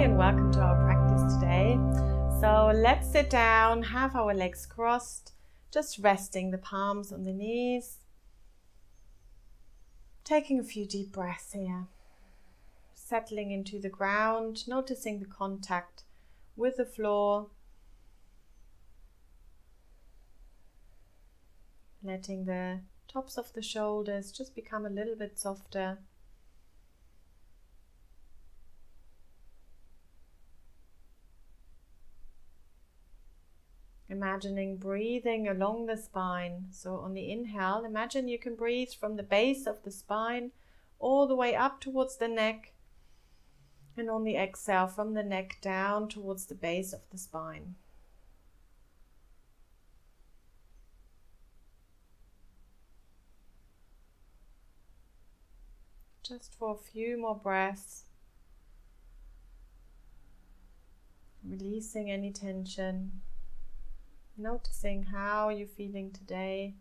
and welcome to our practice today. So let's sit down, have our legs crossed, just resting the palms on the knees. Taking a few deep breaths here. Settling into the ground, noticing the contact with the floor. Letting the tops of the shoulders just become a little bit softer. Imagining breathing along the spine. So on the inhale, imagine you can breathe from the base of the spine all the way up towards the neck. And on the exhale, from the neck down towards the base of the spine. Just for a few more breaths. Releasing any tension. Noticing how you're feeling today.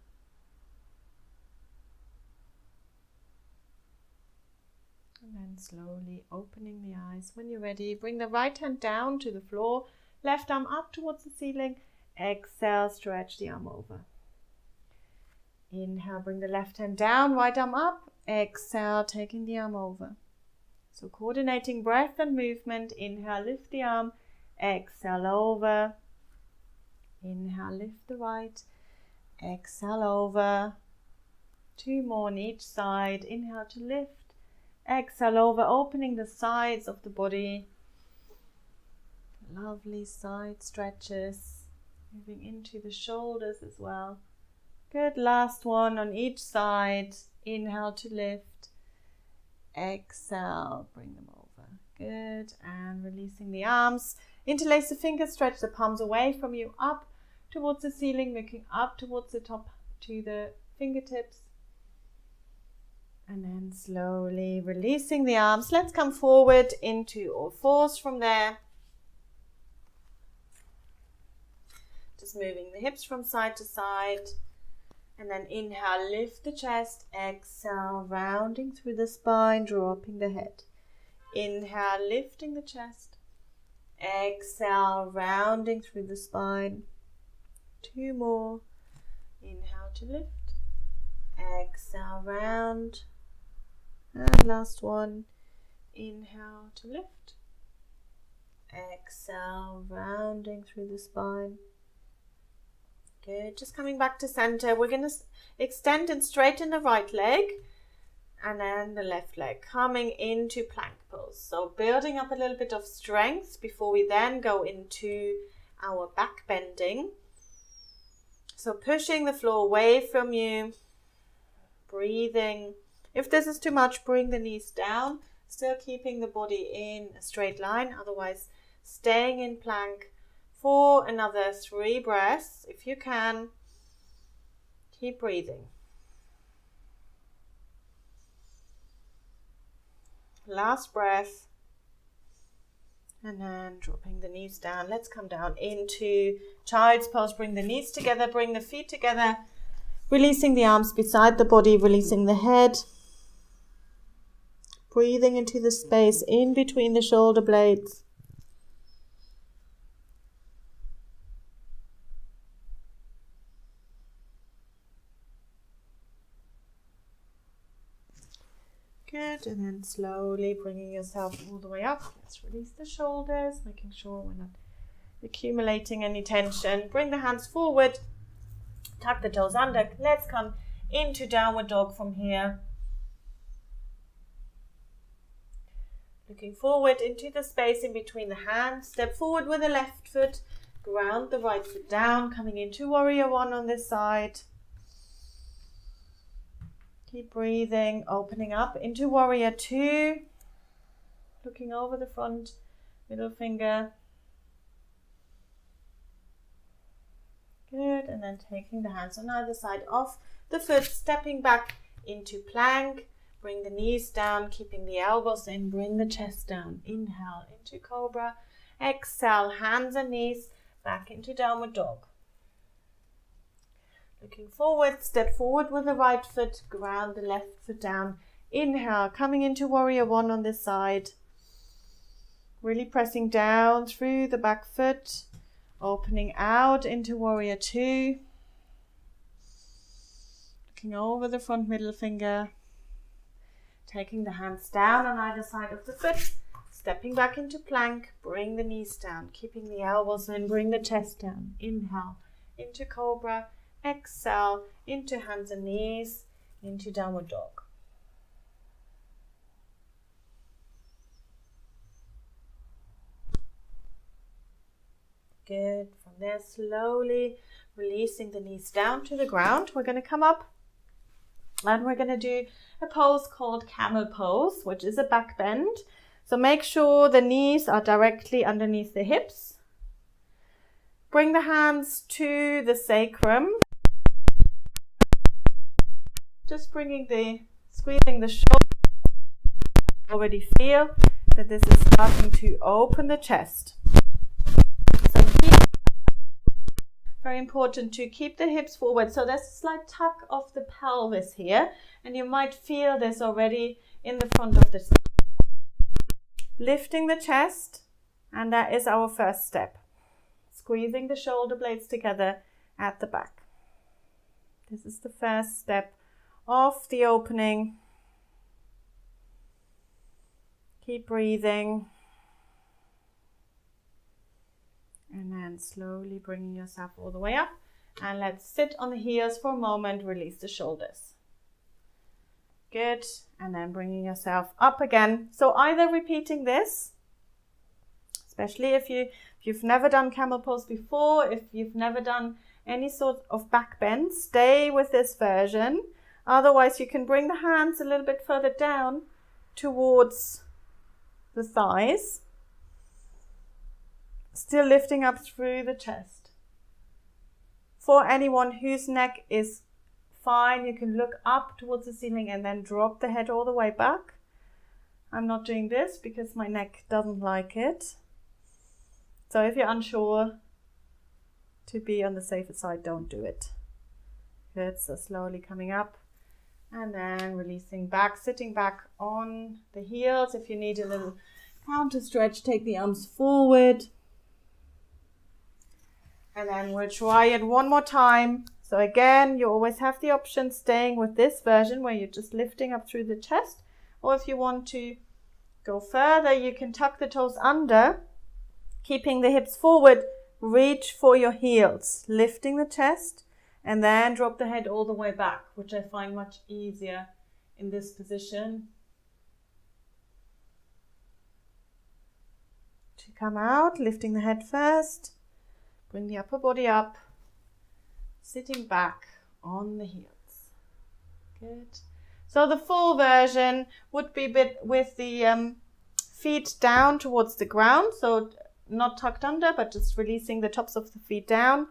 And then slowly opening the eyes. When you're ready, bring the right hand down to the floor, left arm up towards the ceiling. Exhale, stretch the arm over. Inhale, bring the left hand down, right arm up. Exhale, taking the arm over. So coordinating breath and movement. Inhale, lift the arm. Exhale, over. Inhale, lift the right. Exhale, over. 2 more on each side. Inhale to lift. Exhale, over, opening the sides of the body. Lovely side stretches. Moving into the shoulders as well. Good, last one on each side. Inhale to lift. Exhale, bring them over. Good, and releasing the arms. Interlace the fingers, stretch the palms away from you, up towards the ceiling, looking up towards the top to the fingertips. And then slowly releasing the arms. Let's come forward into all fours from there. Just moving the hips from side to side. And then inhale, lift the chest. Exhale, rounding through the spine, dropping the head. Inhale, lifting the chest. Exhale, rounding through the spine. 2 more. Inhale to lift. Exhale, round. And last one. Inhale to lift. Exhale, rounding through the spine. Good. Just coming back to center. We're going to extend and straighten the right leg. And then the left leg. Coming into plank pose. So building up a little bit of strength before we then go into our back bending. So pushing the floor away from you. Breathing. If this is too much, bring the knees down. Still keeping the body in a straight line. Otherwise, staying in plank for another 3 breaths. If you can, keep breathing. Last breath. And then dropping the knees down. Let's come down into child's pose. Bring the knees together. Bring the feet together. Releasing the arms beside the body. Releasing the head. Breathing into the space in between the shoulder blades. Good, and then slowly bringing yourself all the way up. Let's release the shoulders, making sure we're not accumulating any tension. Bring the hands forward, tuck the toes under. Let's come into downward dog from here. Looking forward into the space in between the hands. Step forward with the left foot, ground the right foot down, coming into warrior 1 on this side. Keep breathing, opening up into warrior 2. Looking over the front, middle finger. Good, and then taking the hands on either side off the foot, stepping back into plank. Bring the knees down, keeping the elbows in. Bring the chest down. Inhale into cobra. Exhale, hands and knees back into downward dog. Looking forward, step forward with the right foot, ground the left foot down. Inhale, coming into warrior 1 on this side. Really pressing down through the back foot, opening out into warrior two. Looking over the front middle finger. Taking the hands down on either side of the foot. Stepping back into plank. Bring the knees down. Keeping the elbows in. Bring the chest down. Inhale into cobra. Exhale into hands and knees. Into downward dog. Good. From there, slowly releasing the knees down to the ground. We're going to come up and we're going to do a pose called camel pose, which is a back bend. So make sure the knees are directly underneath the hips. Bring the hands to the sacrum. Just squeezing the shoulder. Already feel that this is starting to open the chest. Very important to keep the hips forward. So there's a slight tuck of the pelvis here, and you might feel this already in the front of the chest. Lifting the chest, and that is our first step. Squeezing the shoulder blades together at the back. This is the first step of the opening. Keep breathing. And then slowly bringing yourself all the way up. And let's sit on the heels for a moment. Release the shoulders. Good. And then bringing yourself up again. So either repeating this, especially if you've never done camel pose before, if you've never done any sort of back bend, stay with this version. Otherwise, you can bring the hands a little bit further down towards the thighs. Still lifting up through the chest. For anyone whose neck is fine, you can look up towards the ceiling and then drop the head all the way back. I'm not doing this because my neck doesn't like it. So if you're unsure, to be on the safer side, don't do it. Good, so slowly coming up and then releasing back, sitting back on the heels. If you need a little counter stretch, take the arms forward. And then we'll try it one more time. So again, you always have the option staying with this version where you're just lifting up through the chest. Or if you want to go further, you can tuck the toes under, keeping the hips forward. Reach for your heels, lifting the chest, and then drop the head all the way back, which I find much easier in this position. To come out, lifting the head first. Bring the upper body up, sitting back on the heels. Good. So the full version would be with the feet down towards the ground. So not tucked under, but just releasing the tops of the feet down,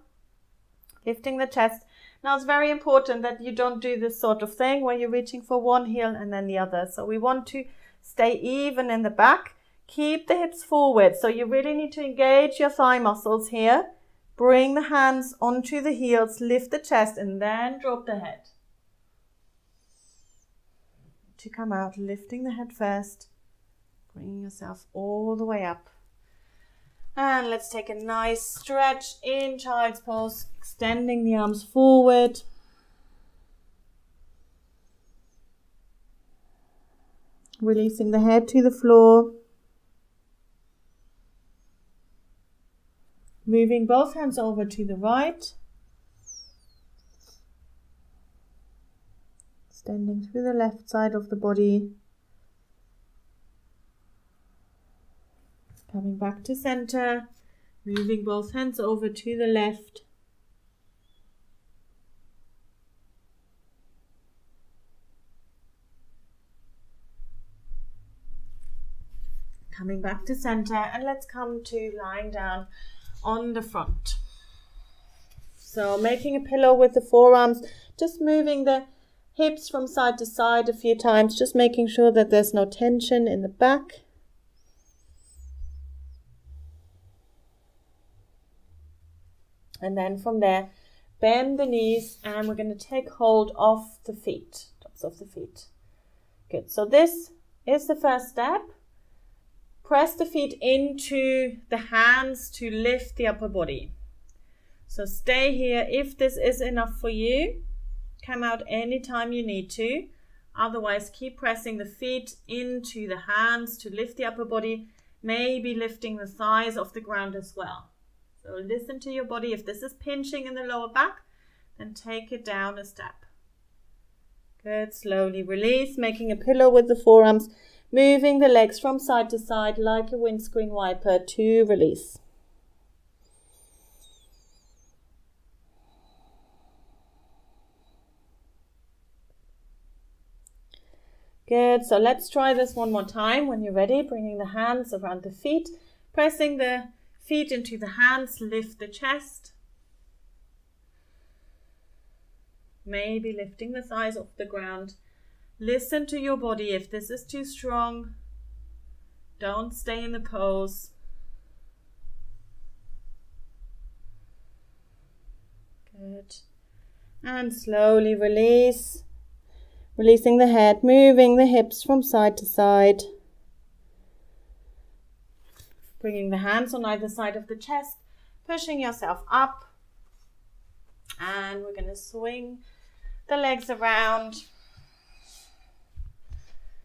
lifting the chest. Now it's very important that you don't do this sort of thing where you're reaching for one heel and then the other. So we want to stay even in the back. Keep the hips forward. So you really need to engage your thigh muscles here. Bring the hands onto the heels, lift the chest, and then drop the head. To come out, lifting the head first, bringing yourself all the way up. And let's take a nice stretch in child's pose, extending the arms forward. Releasing the head to the floor. Moving both hands over to the right. Extending through the left side of the body. Coming back to center. Moving both hands over to the left. Coming back to center, and let's come to lying down on the front. So making a pillow with the forearms, just moving the hips from side to side a few times, just making sure that there's no tension in the back. And then from there, bend the knees, and we're going to take hold of the feet, tops of the feet. Good, so this is the first step. Press the feet into the hands to lift the upper body. So stay here. If this is enough for you, come out anytime you need to. Otherwise, keep pressing the feet into the hands to lift the upper body, maybe lifting the thighs off the ground as well. So listen to your body. If this is pinching in the lower back, then take it down a step. Good. Slowly release, making a pillow with the forearms, moving the legs from side to side like a windscreen wiper to release. Good. So let's try this one more time. When you're ready, bringing the hands around the feet, pressing the feet into the hands, lift the chest. Maybe lifting the thighs off the ground. Listen to your body. If this is too strong, don't stay in the pose. Good. And slowly release. Releasing the head, moving the hips from side to side. Bringing the hands on either side of the chest, pushing yourself up. And we're going to swing the legs around.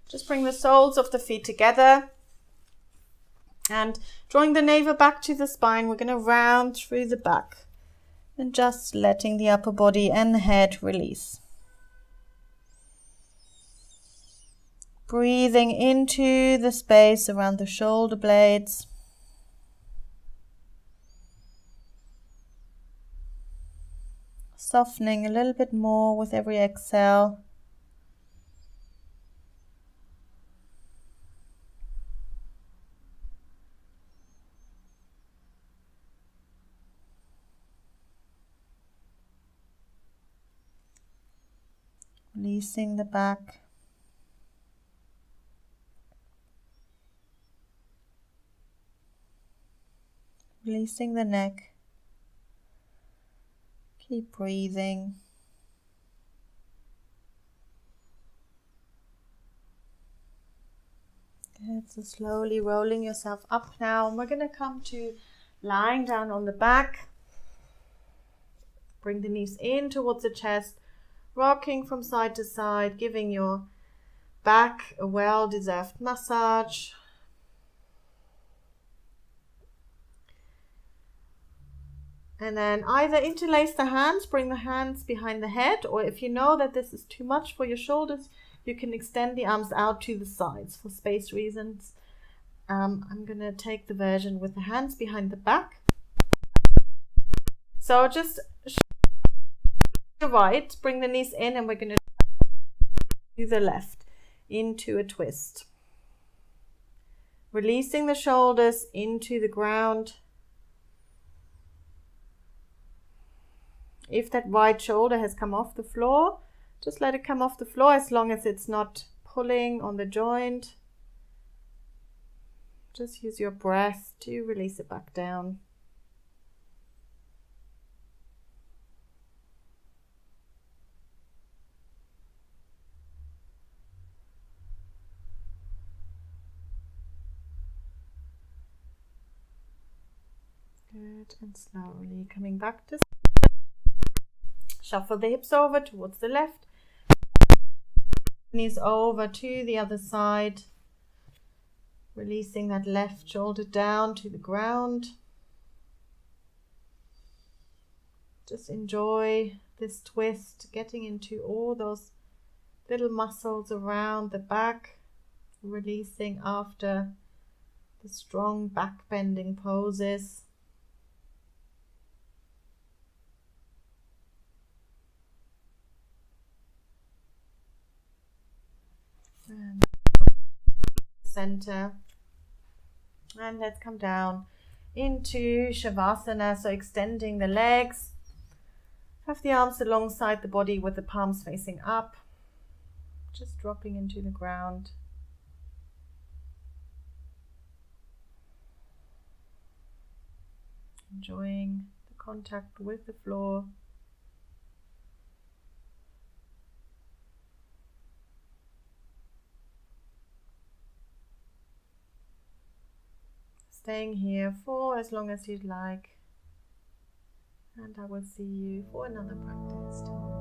Just bring the soles of the feet together. And drawing the navel back to the spine, we're going to round through the back. And just letting the upper body and the head release. Breathing into the space around the shoulder blades. Softening a little bit more with every exhale. Releasing the back. Releasing the neck. Keep breathing. Good. So slowly rolling yourself up now. And we're going to come to lying down on the back. Bring the knees in towards the chest. Rocking from side to side. Giving your back a well-deserved massage. And then either interlace the hands, bring the hands behind the head, or if you know that this is too much for your shoulders, you can extend the arms out to the sides for space reasons. I'm going to take the version with the hands behind the back. So just to the right, bring the knees in, and we're going to do the left into a twist. Releasing the shoulders into the ground. If that right shoulder has come off the floor, just let it come off the floor as long as it's not pulling on the joint. Just use your breath to release it back down. Good, and slowly coming back to shuffle the hips over towards the left, knees over to the other side, releasing that left shoulder down to the ground. Just enjoy this twist, getting into all those little muscles around the back, releasing after the strong back bending poses. And center, and let's come down into Shavasana, so extending the legs, have the arms alongside the body with the palms facing up, just dropping into the ground. Enjoying the contact with the floor. staying here for as long as you'd like. And I will see you for another practice tomorrow.